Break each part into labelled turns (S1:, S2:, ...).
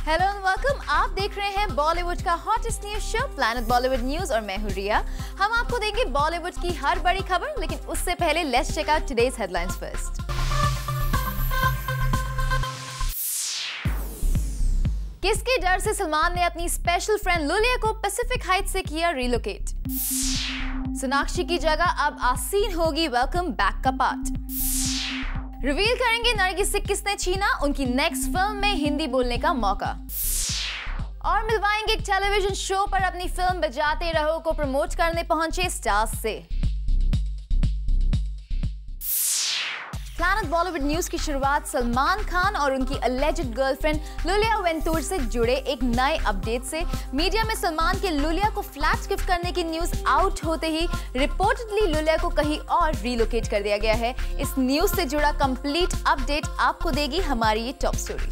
S1: Hello and welcome. आप देख रहे हैं बॉलीवुड का hottest news show planet Bollywood news और मैं हूं रिया। हम आपको देंगे बॉलीवुड की हर बड़ी खबर, लेकिन उससे पहले let's check out today's headlines first. किसके डर से सलमान ने अपनी स्पेशल फ्रेंड लुलिया को पैसिफिक हाइट्स से किया रिलोकेट। सोनाक्षी की जगह अब आसीन होगी वेलकम बैक का पार्ट। रिवील करेंगे नरगिस से किसने छीना उनकी नेक्स्ट फिल्म में हिंदी बोलने का मौका। और मिलवाएंगे एक टेलीविजन शो पर अपनी फिल्म बजाते रहो को प्रमोट करने पहुंचे स्टार्स से। प्लैनेट बॉलीवुड न्यूज की शुरुआत सलमान खान और उनकी अलेज्ड गर्लफ्रेंड लुलिया वेंटूर से जुड़े एक नए अपडेट से। मीडिया में सलमान के लुलिया को फ्लैट गिफ्ट करने की न्यूज आउट होते ही रिपोर्टेडली लुलिया को कहीं और रीलोकेट कर दिया गया है। इस न्यूज से जुड़ा कंप्लीट अपडेट आपको देगी हमारी ये टॉप स्टोरी।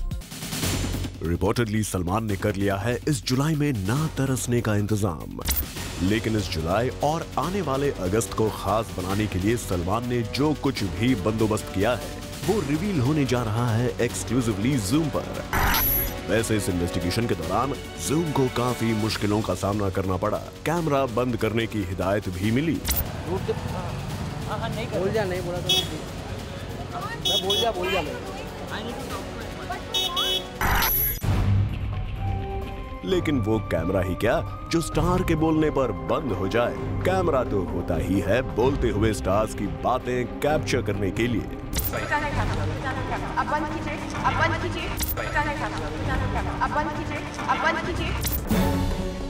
S2: रिपोर्टेडली सलमान ने कर लिया है इस जुलाई में ना तरसने का इंतजाम, लेकिन इस जुलाई और आने वाले अगस्त को खास बनाने के लिए सलमान ने जो कुछ भी बंदोबस्त किया है वो रिवील होने जा रहा है एक्सक्लूसिवली जूम पर। वैसे इस इन्वेस्टिगेशन के दौरान जूम को काफी मुश्किलों का सामना करना पड़ा। कैमरा बंद करने की हिदायत भी मिली। लेकिन वो कैमरा ही क्या जो स्टार के बोलने पर बंद हो जाए। कैमरा तो होता ही है बोलते हुए स्टार्स की बातें कैप्चर करने के लिए।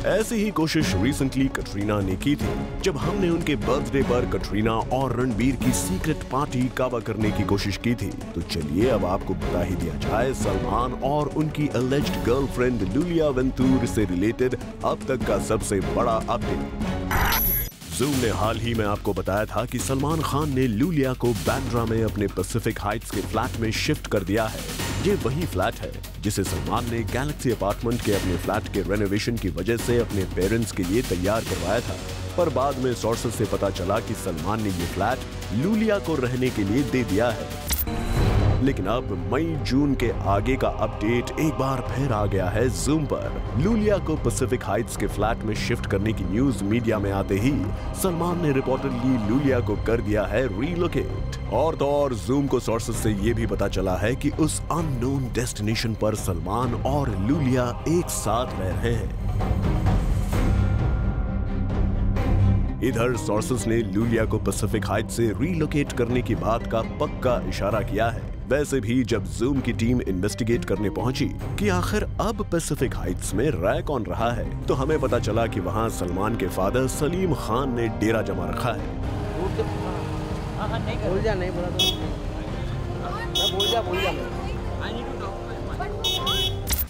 S2: ऐसी ही कोशिश रिसेंटली कटरीना ने की थी, जब हमने उनके बर्थडे पर कटरीना और रणबीर की सीक्रेट पार्टी काबा करने की कोशिश की थी। तो चलिए अब आपको बता ही दिया जाए सलमान और उनकी अलेज्ड गर्लफ्रेंड लुलिया वेंटूर से रिलेटेड अब तक का सबसे बड़ा अपडेट। जूम ने हाल ही में आपको बताया था कि सलमान खान ने लुलिया को बांद्रा में अपने पैसिफिक हाइट्स के फ्लैट में शिफ्ट कर दिया है। ये वही फ्लैट है जिसे सलमान ने गैलेक्सी अपार्टमेंट के अपने फ्लैट के रेनोवेशन की वजह से अपने पेरेंट्स के लिए तैयार करवाया था। पर बाद में सोर्सेज से पता चला कि सलमान ने ये फ्लैट लुलिया को रहने के लिए दे दिया है। लेकिन अब मई जून के आगे का अपडेट एक बार फिर आ गया है जूम पर। लुलिया को पैसिफिक हाइट्स के फ्लैट में शिफ्ट करने की न्यूज मीडिया में आते ही सलमान ने रिपोर्टेडली लुलिया को कर दिया है रीलोकेट। और तो और जूम को सोर्सेज से ये भी पता चला है कि उस अननोन डेस्टिनेशन पर सलमान और लुलिया एक साथ रह रहे हैं। इधर सोर्सेज ने लुलिया को पैसिफिक हाइट्स से रीलोकेट करने की बात का पक्का इशारा किया है। वैसे भी जब जूम की टीम इन्वेस्टिगेट करने पहुंची कि आखिर अब पैसिफिक हाइट्स में रह कौन रहा है, तो हमें पता चला कि वहां सलमान के फादर सलीम खान ने डेरा जमा रखा है।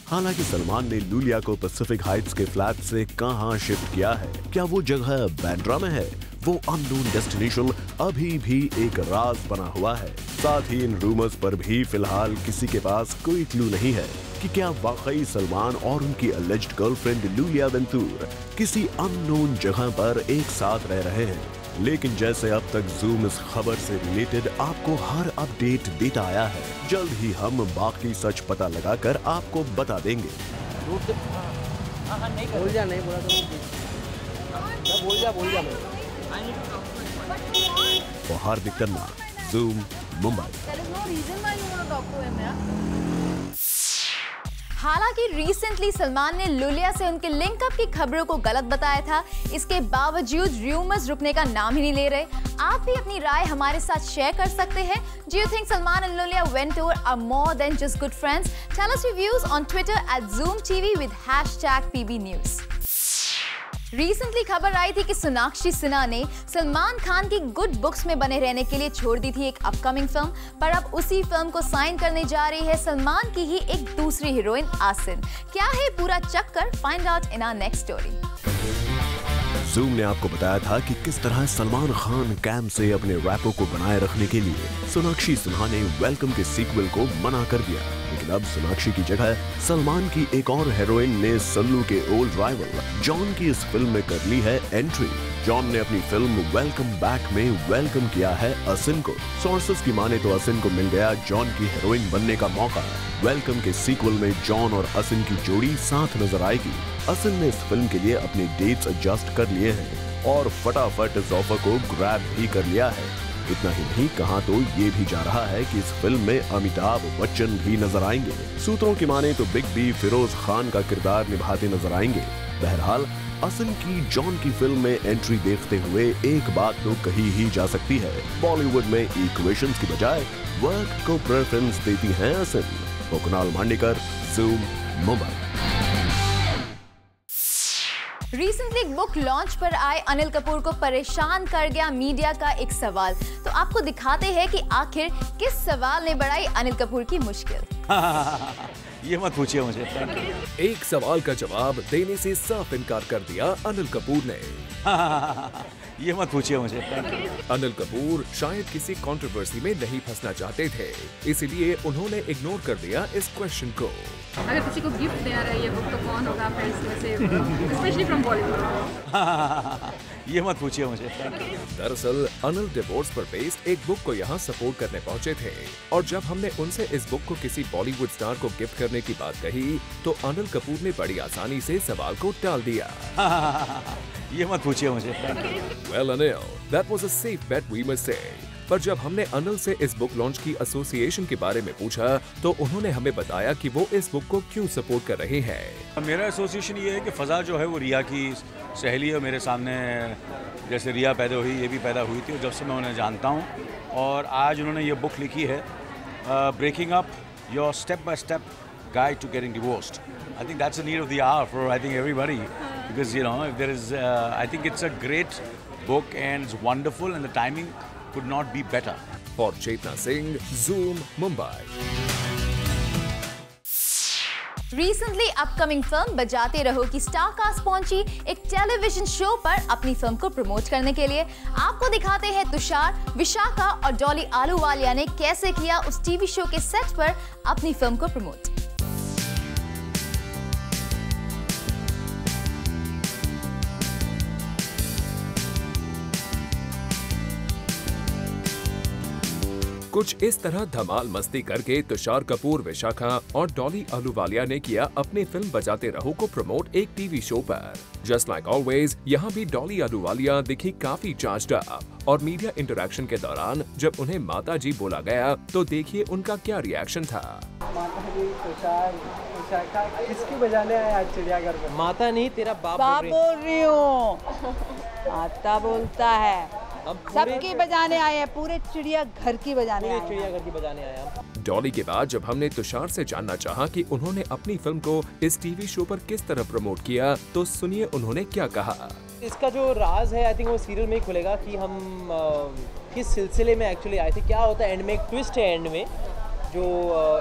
S2: हालांकि सलमान ने लुलिया को पैसिफिक हाइट्स के फ्लैट से कहां शिफ्ट किया है, क्या वो जगह बांद्रा में है, वो अननोन डेस्टिनेशन अभी भी एक राज बना हुआ है। साथ ही इन रूमर्स पर भी फिलहाल किसी के पास कोई क्लू नहीं है कि क्या वाकई सलमान और उनकी अलेज्ड गर्लफ्रेंड लुलिया वेंटूर किसी अननोन जगह पर एक साथ रह रहे हैं। लेकिन जैसे अब तक जूम इस खबर से रिलेटेड आपको हर अपडेट देता आया है, जल्द ही हम बाकी सच पता लगाकर आपको बता देंगे। और हार्दिक तन्ना, जूम, मुंबई।
S1: हालांकि रिसेंटली सलमान ने लुलिया से उनके लिंकअप की खबरों को गलत बताया था, इसके बावजूद रूमर्स रुकने का नाम ही नहीं ले रहे। आप भी अपनी राय हमारे साथ शेयर कर सकते हैं। Do you think Salman and Lulia Ventur are more than just good friends? Tell us your views on Twitter @ZoomTV with #PBNews। Recently खबर आई थी कि सोनाक्षी सिन्हा ने सलमान खान की गुड बुक्स में बने रहने के लिए छोड़ दी थी एक अपकमिंग फिल्म, पर अब उसी फिल्म को साइन करने जा रही है सलमान की ही एक दूसरी हीरोइन आसिन। क्या है पूरा चक्कर, find out in our next story.
S2: Zoom ने आपको बताया था कि किस तरह सलमान खान कैम से अपने रैपो को बनाए रखने के लिए सोनाक्षी सिन्हा ने वेलकम के सीक्वल को मना कर दिया। लेकिन अब सोनाक्षी की जगह सलमान की एक और हीरोइन ने सल्लू के ओल्ड राइवल जॉन की इस फिल्म में कर ली है एंट्री। जॉन ने अपनी फिल्म वेलकम बैक में वेलकम किया है असिन को। सोर्सेस की माने तो असिन को मिल गया जॉन की हीरोइन बनने का मौका। वेलकम के सीक्वल में जॉन और असिन की जोड़ी साथ नजर आएगी। असिन ने इस फिल्म के लिए अपने डेट्स एडजस्ट कर लिए हैं और फटाफट इस ऑफर को ग्रैब भी कर लिया है। इतना ही नहीं, कहा तो ये भी जा रहा है कि इस फिल्म में अमिताभ बच्चन भी नजर आएंगे। सूत्रों की माने तो बिग बी फिरोज खान का किरदार निभाते नजर आएंगे। बहरहाल असिन की जॉन की फिल्म में एंट्री देखते हुए एक बात तो कही ही जा सकती है, बॉलीवुड में इक्वेशंस की बजाय वर्क को प्रेफरेंस देती हैं असिन। कुणाल मांडेकर, ज़ूम, मुंबई।
S1: रिसेंटली एक बुक लॉन्च पर आए अनिल कपूर को परेशान कर गया मीडिया का एक सवाल। तो आपको दिखाते हैं कि आखिर किस सवाल ने बढ़ाई अनिल कपूर की मुश्किल।
S3: ये मत पूछिए मुझे।
S4: एक सवाल का जवाब देने से साफ इनकार कर दिया अनिल कपूर ने।
S3: ये मत पूछिए मुझे।
S4: अनिल कपूर शायद किसी कंट्रोवर्सी में नहीं फंसना चाहते थे, इसलिए उन्होंने इग्नोर कर दिया इस क्वेश्चन को।
S5: अगर किसी को गिफ्ट देना रहा है ये बुक तो कौन होगा फ्रेंड्स में से, स्पेशली फ्रॉम बॉलीवुड?
S3: ये मत पूछिए मुझे।
S4: दरअसल अनिल डिवोर्स पर बेस्ड एक बुक को यहाँ सपोर्ट करने पहुँचे थे और जब हमने उनसे इस बुक को किसी बॉलीवुड स्टार को गिफ्ट करने की बात कही तो अनिल कपूर ने बड़ी आसानी से सवाल को टाल दिया।
S3: ये मत पूछिए मुझे।
S4: Well, Anil, that was a safe bet we must say. पर जब हमने अनिल से इस बुक लॉन्च की एसोसिएशन के बारे में पूछा तो उन्होंने हमें बताया कि वो इस बुक को क्यों सपोर्ट कर रहे हैं।
S3: मेरा एसोसिएशन ये है कि फ़ज़ा जो है वो रिया की सहेली है। मेरे सामने जैसे रिया पैदा हुई, ये भी पैदा हुई थी, और जब से मैं उन्हें जानता हूँ, और आज उन्होंने ये बुक लिखी है, breaking up your step by step guide to getting divorced. I think that's the need of the hour for I think everybody, because you know if there is I think it's a great book and it's wonderful and the timing could not be better.
S4: For Chetna Singh, Zoom, Mumbai.
S1: Recently upcoming film बजाते रहो की star cast पहुंची एक television show पर अपनी film को promote करने के लिए। आपको दिखाते हैं तुषार, विशाखा और डॉली आलूवालिया ने कैसे किया उस टीवी शो के सेट पर अपनी फिल्म को प्रमोट।
S4: कुछ इस तरह धमाल मस्ती करके तुषार कपूर, विशाखा और डॉली आलूवालिया ने किया अपनी फिल्म बजाते रहो को प्रमोट एक टीवी शो पर। जस्ट लाइक ऑलवेज यहाँ भी डॉली आलूवालिया दिखी काफी चार्ज्ड अप और मीडिया इंटरेक्शन के दौरान जब उन्हें माता जी बोला गया तो देखिए उनका क्या रिएक्शन था।
S6: माता जी, तुषार, विशाखा किसकी बजाने आए आज चिड़ियाघर में?
S7: माता नहीं, तेरा बाप
S8: बोल रही हूँ। माता बोलता है, सबकी बजाने आए हैं, पूरे चिड़ियाघर की बजाने आए हैं।
S7: चिड़ियाघर की बजाने आए हम।
S4: डॉली के बाद जब हमने तुषार से जानना चाहा कि उन्होंने अपनी फिल्म को इस टीवी शो पर किस तरह प्रमोट किया तो सुनिए उन्होंने क्या कहा।
S7: इसका जो राज है आई थिंक वो सीरियल में ही खुलेगा कि हम किस सिलसिले में एक्चुअली आए थे, क्या होता है एंड में, एक ट्विस्ट है एंड में जो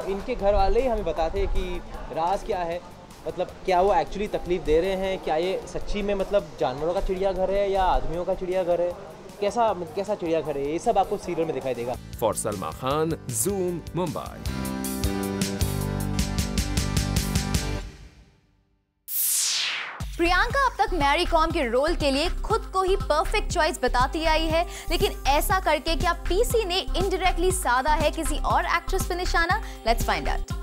S7: इनके घर वाले ही हमें बताते हैं कि राज क्या है, मतलब क्या वो एक्चुअली तकलीफ दे रहे हैं, क्या ये सच्ची में मतलब जानवरों का चिड़ियाघर है या आदमियों का चिड़ियाघर है, कैसा चिड़ियाघर है, ये सब आपको सीरियल में दिखाई देगा।
S4: For Salma Khan, zoom, Mumbai.
S1: प्रियंका अब तक मैरी कॉम के रोल के लिए खुद को ही परफेक्ट चॉइस बताती आई है, लेकिन ऐसा करके क्या पीसी ने इनडायरेक्टली साधा है किसी और एक्ट्रेस पे निशाना? Let's find out.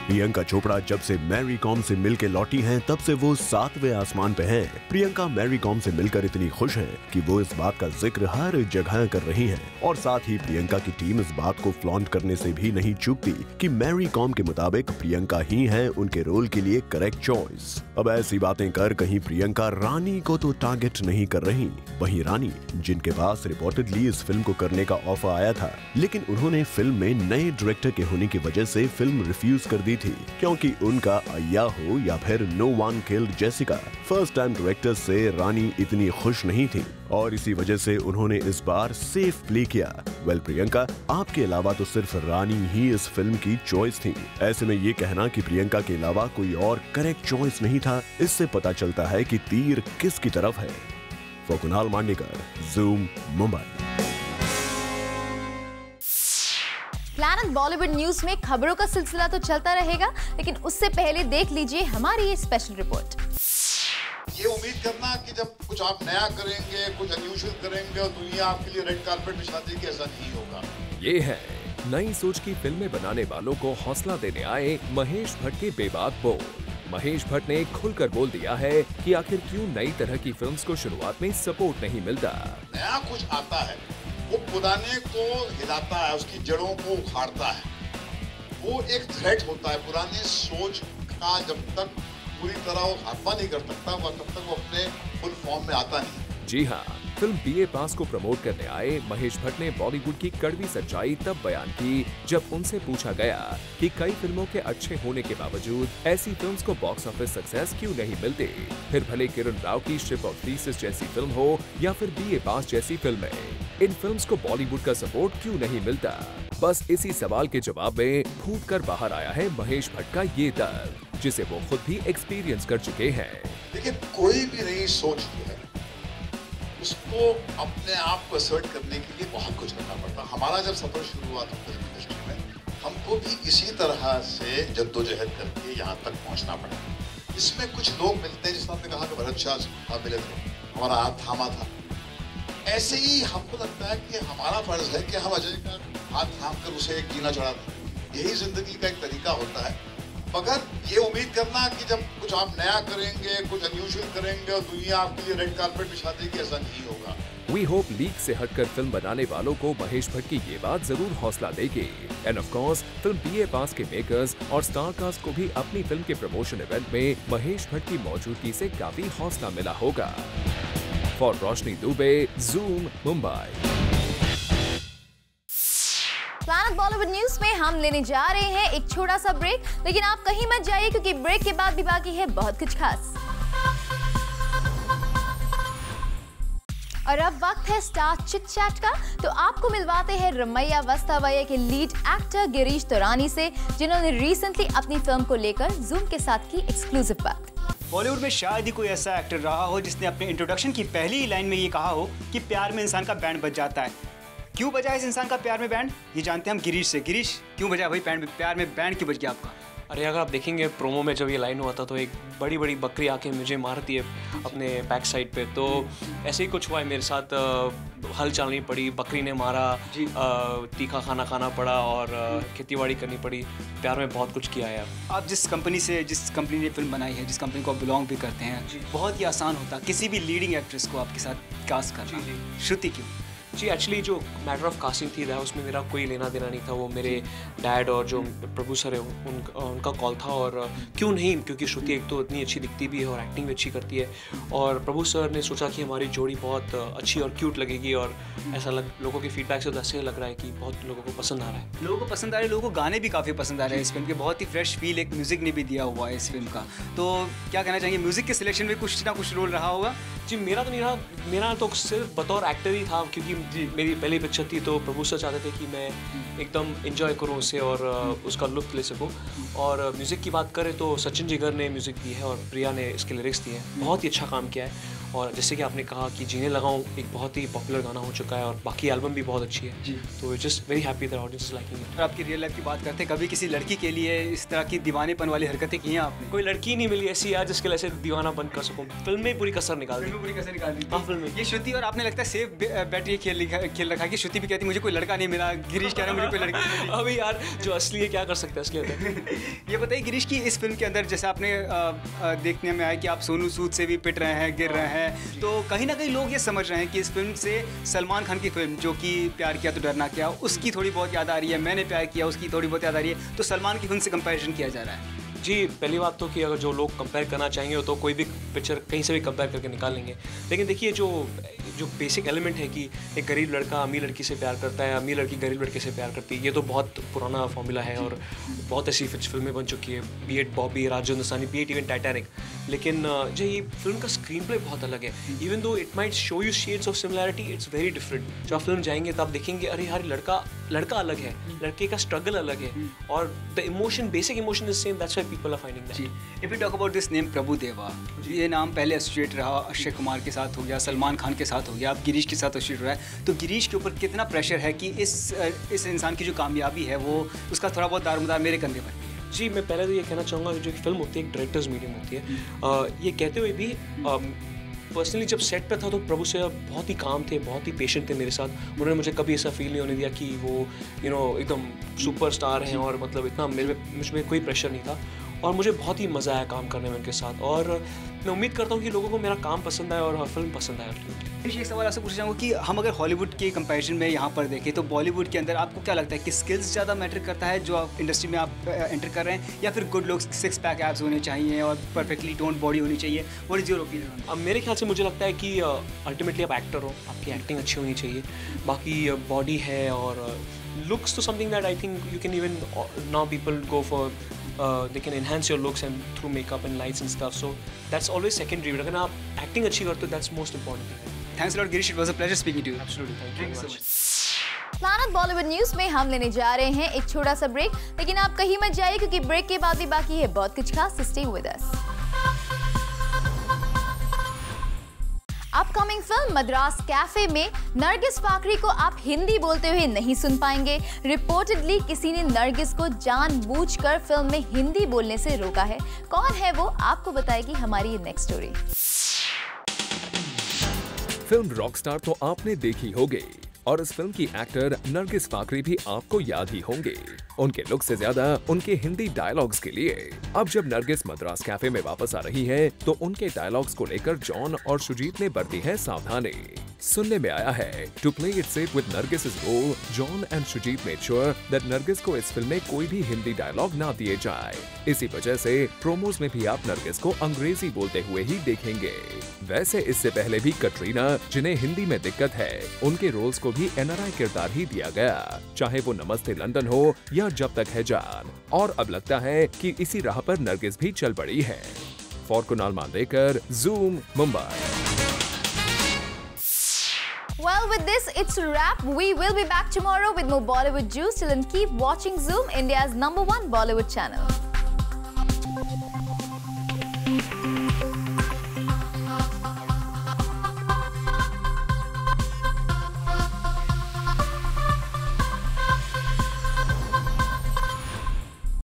S2: Priyanka Chopra जब से मैरी कॉम से मिलके लौटी हैं तब से वो 7वें आसमान पे हैं। प्रियंका मैरी कॉम से मिलकर इतनी खुश हैं कि वो इस बात का जिक्र हर जगह कर रही हैं और साथ ही प्रियंका की टीम इस बात को फ्लॉन्ट करने से भी नहीं चूकती कि मैरी कॉम के मुताबिक प्रियंका ही है उनके रोल के लिए करेक्ट चॉइस। अब ऐसी बातें कर कहीं प्रियंका रानी को तो टारगेट नहीं कर रही, वहीं रानी जिनके पास रिपोर्टेडली इस फिल्म को करने का ऑफर आया था लेकिन उन्होंने फिल्म में नए डायरेक्टर के होने की वजह से फिल्म रिफ्यूज कर दी थी क्योंकि उनका अय्या हो या फिर no one killed Jessica first time director से रानी इतनी खुश नहीं थी और इसी वजह से उन्होंने इस बार सेफ प्ले किया। वेल प्रियंका, आपके अलावा तो सिर्फ रानी ही इस फिल्म की चॉइस थी। ऐसे में ये कहना कि प्रियंका के अलावा कोई और करेक्ट चॉइस नहीं था, इससे पता चलता है कि तीर किसकी तरफ है। For Kunal Mandekar, zoom, Mumbai.
S1: Planet Bollywood news में खबरों का सिलसिला तो चलता रहेगा, लेकिन उससे पहले देख लीजिए हमारी ये स्पेशल रिपोर्ट।
S9: ये उम्मीद करना कि जब कुछ आप नया करेंगे, कुछ अनयूजुअल करेंगे और दुनिया आपके लिए रेड कार्पेट बिछा देगी, ऐसा नहीं होगा।
S4: ये है नई सोच की फिल्में बनाने वालों को हौसला देने आए महेश भट्ट के बेबाक बोल। महेश भट्ट ने खुलकर बोल दिया है कि आखिर क्यों नई तरह की फिल्म्स को शुरुआत में सपोर्ट नहीं मिलता।
S9: नया कुछ आता है, वो पुराने को हिलाता है, उसकी जड़ों को उखाड़ता है। वो एक थ्रेट होता है पुरानी सोच का। जब तक पूरी तरह वो खात्मा नहीं कर सकता, तब तक वो अपने फुल फॉर्म में आता नहीं।
S4: जी हाँ, फिल्म बीए पास को प्रमोट करने आए महेश भट्ट ने बॉलीवुड की कड़वी सच्चाई तब बयान की जब उनसे पूछा गया कि कई फिल्मों के अच्छे होने के बावजूद ऐसी फिल्म्स को बॉक्स ऑफिस सक्सेस क्यों नहीं मिलती, फिर भले किरण राव की शिप ऑफ थीसिस जैसी फिल्म हो या फिर बीए पास जैसी फिल्में, इन फिल्म्स को बॉलीवुड का सपोर्ट क्यों नहीं मिलता। बस इसी सवाल के जवाब में फूट कर बाहर आया है महेश भट्ट का ये दर्द, जिसे वो खुद भी एक्सपीरियंस कर चुके हैं।
S9: देखिए, कोई भी नई सोच जो है उसको अपने आप को असर्ट करने के लिए बहुत कुछ करना पड़ता। हमारा जब सफर शुरू हुआ था फिल्म इंडस्ट्री में, हमको भी इसी तरह से जद्दोजहद करके यहाँ तक पहुँचना पड़ा। इसमें कुछ लोग मिलते हैं, जिस आपने कहा कि भरत शाह मिले थे, हमारा हाथ थामा था। ऐसे ही हमको लगता है कि हमारा फर्ज है कि हम अजय का हाथ थाम कर उसे एक जीना चढ़ा दें। यही जिंदगी का एक तरीका होता है। मगर ये उम्मीद करना कि जब कुछ आप नया करेंगे, कुछ अनयूजुअल करेंगे और दुनिया आपके लिए रेड कार्पेट बिछा देगी, ऐसा नहीं होगा।
S4: We hope लीक से हटकर फिल्म बनाने वालों को महेश भट्ट की ये बात जरूर हौसला देगी। And of course film BA pass के मेकर्स और स्टार कास्ट को भी अपनी फिल्म के प्रमोशन इवेंट में महेश भट्ट की मौजूदगी से काफी हौसला मिला होगा। For Roshni Dubey, zoom, Mumbai.
S1: Planet Bollywood news में हम लेने जा रहे हैं एक छोटा सा ब्रेक, लेकिन आप कहीं मत जाइए क्योंकि ब्रेक के बाद भी बाकी है बहुत कुछ खास। और अब वक्त है स्टार चिट चैट का, तो आपको मिलवाते हैं रमैया वस्तावैया के लीड एक्टर गिरीश तोरानी से, जिन्होंने रिसेंटली अपनी फिल्म को लेकर जूम के साथ की एक्सक्लूसिव बात।
S10: बॉलीवुड में शायद ही कोई ऐसा एक्टर रहा हो जिसने अपने इंट्रोडक्शन की पहली लाइन में ये कहा हो कि प्यार में इंसान का बैंड बज जाता है। क्यों बजा इस इंसान का प्यार में बैंड, ये जानते हैं हम गिरीश से। गिरीश, क्यों बजा भाई प्यार में बैंड क्यों बज गया आपका?
S11: अरे अगर आप देखेंगे प्रोमो में जब ये लाइन हुआ था तो एक बड़ी बड़ी बकरी आके मुझे मारती है अपने बैक साइड पे, तो ऐसे ही कुछ हुआ है मेरे साथ। हल चलनी पड़ी, बकरी ने मारा, तीखा खाना खाना पड़ा और खेतीबाड़ी करनी पड़ी। प्यार में बहुत कुछ किया है।
S10: आप जिस कंपनी ने फिल्म बनाई है, जिस कंपनी को आप बिलोंग भी करते हैं, बहुत ही आसान होता किसी भी लीडिंग एक्ट्रेस को आपके साथ कास्ट करना। श्रुति क्यों?
S11: जी एक्चुअली जो मैटर ऑफ कास्टिंग थी उसमें मेरा कोई लेना देना नहीं था। वो मेरे डैड और जो प्रभु सर है उनका कॉल था। और क्यों नहीं, क्योंकि श्रुति एक तो इतनी अच्छी दिखती भी है और एक्टिंग भी अच्छी करती है, और प्रभु सर ने सोचा कि हमारी जोड़ी बहुत अच्छी और क्यूट लगेगी। और ऐसा लोगों के फीडबैक से तो ऐसे लग रहा है कि बहुत लोगों को पसंद आ रहा है।
S10: लोगों को पसंद आ रहा है, लोगों को गाने भी काफ़ी पसंद आ रहे हैं इस फिल्म के। बहुत ही फ्रेश फील एक म्यूज़िक ने भी दिया हुआ है इस फिल्म का। तो क्या कहना चाहेंगे, म्यूज़िक के सिलेक्शन में कुछ ना कुछ रोल रहा होगा?
S11: जी मेरा तो नहीं रहा, मेरा तो सिर्फ बतौर एक्टर ही था, क्योंकि मेरी पहली पिक्चर थी तो प्रभु सर चाहते थे कि मैं एकदम एंजॉय करूं उसे और उसका लुत्फ ले सकूं। और म्यूज़िक की बात करें तो सचिन जिगर ने म्यूज़िक दी है और प्रिया ने इसके लिरिक्स दिए हैं। बहुत ही अच्छा काम किया है। और जैसे कि आपने कहा कि जीने लगाऊं एक बहुत ही पॉपुलर गाना हो चुका है और बाकी एल्बम भी बहुत अच्छी है। तो just very happy that audience is liking it.
S10: और आपकी रियल लाइफ की बात करते हैं, कभी किसी लड़की के लिए इस तरह की दीवानेपन वाली हरकतें की हैं आपने?
S11: कोई लड़की नहीं मिली ऐसी यार जिसके लिए ऐसे दीवानापन कर सकूं। फिल्म में पूरी कसर निकाल दी।
S10: हाँ, फिल्म में। ये श्रुति और आपने लगता है सेफ बैटरी खेल रखा है कि श्रुति भी कहती मुझे कोई लड़का नहीं मिला, गिरीश कह रहा है मुझे कोई लड़की नहीं मिली।
S11: अभी यार जो असली है क्या कर सकते हैं इसलिए।
S10: ये बताइए गिरीश की इस फिल्म के अंदर जैसे आपने देखने में आया कि आप सोनू सूद से भी पिट रहे हैं, गिर रहे हैं, तो कहीं ना कहीं लोग ये समझ रहे हैं कि इस फिल्म से सलमान खान की फिल्म जो कि प्यार किया तो डरना क्या, उसकी थोड़ी बहुत याद आ रही है, मैंने प्यार किया उसकी थोड़ी बहुत याद आ रही है, तो सलमान की फिल्म से कंपैरिजन किया जा रहा है।
S11: जी पहली बात तो कि अगर जो लोग कंपेयर करना चाहेंगे तो कोई भी पिक्चर कहीं से भी कंपेयर करके निकाल लेंगे। लेकिन देखिए जो बेसिक एलिमेंट है कि एक गरीब लड़का अमीर लड़की से प्यार करता है, अमीर लड़की गरीब लड़के से प्यार करती है, ये तो बहुत पुराना फॉर्मूला है और बहुत ऐसी फिल्में बन चुकी है, बी एट बॉबी, राजू हिंदुस्तानी, बी एट इवन टाइटैनिक। लेकिन जो ये फिल्म का स्क्रीन प्ले बहुत अलग है। Even though it might show you shades of similarity, it's very different. जब आप फिल्म जाएंगे तो आप देखेंगे अरे यार लड़का अलग है, लड़के का स्ट्रगल अलग है और the emotion, basic emotion is same, that's why people are finding that.
S10: If we talk about this name प्रभु देवा, ये नाम पहले एसोसिएट रहा अक्षय कुमार के साथ हो गया, सलमान खान के साथ हो गया, अब गिरीश के साथ एसोसिएट रहा है, तो गिरीश के ऊपर कितना प्रेशर है कि इस इंसान की जो कामयाबी है वो उसका थोड़ा बहुत दारोमदार मेरे कंधे पर भी है?
S11: जी, मैं पहले तो ये कहना चाहूँगा कि जो एक फिल्म होती है एक डायरेक्टर्स मीडियम होती है, ये कहते हुए भी पर्सनली जब सेट पे था तो प्रभु से बहुत ही काम थे, बहुत ही पेशेंट थे मेरे साथ। उन्होंने मुझे कभी ऐसा फील नहीं होने दिया कि वो एकदम सुपरस्टार हैं और मतलब इतना मुझ में कोई प्रेशर नहीं था, और मुझे बहुत ही मज़ा आया काम करने में उनके साथ, और मैं उम्मीद करता हूँ कि लोगों को मेरा काम पसंद आए और फिल्म पसंद आए।
S10: एक सवाल आपसे पूछना चाहूँगा कि हम अगर हॉलीवुड के कंपैरिजन में यहाँ पर देखें तो बॉलीवुड के अंदर आपको क्या लगता है कि स्किल्स ज़्यादा मैटर करता है जो आप इंडस्ट्री में आप एंटर कर रहे हैं, या फिर गुड लुक्स, 6 पैक एब्स होने चाहिए और परफेक्टली टोन्ड बॉडी होनी चाहिए? What is your opinion?
S11: अब मेरे ख्याल से मुझे लगता है कि अल्टीमेटली आप एक्टर हो, आपकी एक्टिंग अच्छी होनी चाहिए, बाकी बॉडी है और looks to something that I think you can even now people go for they can enhance your looks and through makeup and lights and stuff, so that's always secondary, but अगर आप acting अच्छी करते हो that's most important thing.
S10: Thanks a lot Girish, it was a pleasure speaking to you.
S11: Absolutely, thank you so much.
S1: Planet Bollywood news में हम लेने जा रहे हैं एक छोटा सा ब्रेक, लेकिन आप कहीं मत जाइए क्योंकि ब्रेक के बाद भी बाकी है बहुत कुछ खास, stay with us. Upcoming film Madras cafe में नरगिस फाकरी को आप हिंदी बोलते हुए नहीं सुन पाएंगे। रिपोर्टेडली किसी ने नरगिस को जानबूझकर फिल्म में हिंदी बोलने से रोका है। कौन है वो, आपको बताएगी हमारी ये नेक्स्ट स्टोरी।
S4: फिल्म रॉकस्टार तो आपने देखी होगी, और इस फिल्म की एक्टर नरगिस फाकरी भी आपको याद ही होंगे उनके लुक से ज्यादा उनके हिंदी डायलॉग्स के लिए। अब जब नरगिस मद्रास कैफे में वापस आ रही हैं, तो उनके डायलॉग्स को लेकर जॉन और सुजीत ने बरती है सावधानी। सुनने में आया है to play it safe with Nargis's role, John and Sujit made sure that Nargis को इस फिल्म में कोई भी हिंदी डायलॉग ना दिए जाए। इसी वजह से प्रोमोज में भी आप नरगिस को अंग्रेजी बोलते हुए ही देखेंगे। वैसे इससे पहले भी कटरीना, जिन्हें हिंदी में दिक्कत है, उनके रोल्स को भी NRI किरदार ही दिया गया, चाहे वो नमस्ते लंदन हो या जब तक है जान। और अब लगता है कि इसी राह पर नरगिस भी चल पड़ी है। For Kunal Mandekar, Zoom, Mumbai.
S1: Well, with this, it's a wrap. We will be back tomorrow with more Bollywood juice. Till then, keep watching Zoom, India's #1 Bollywood channel.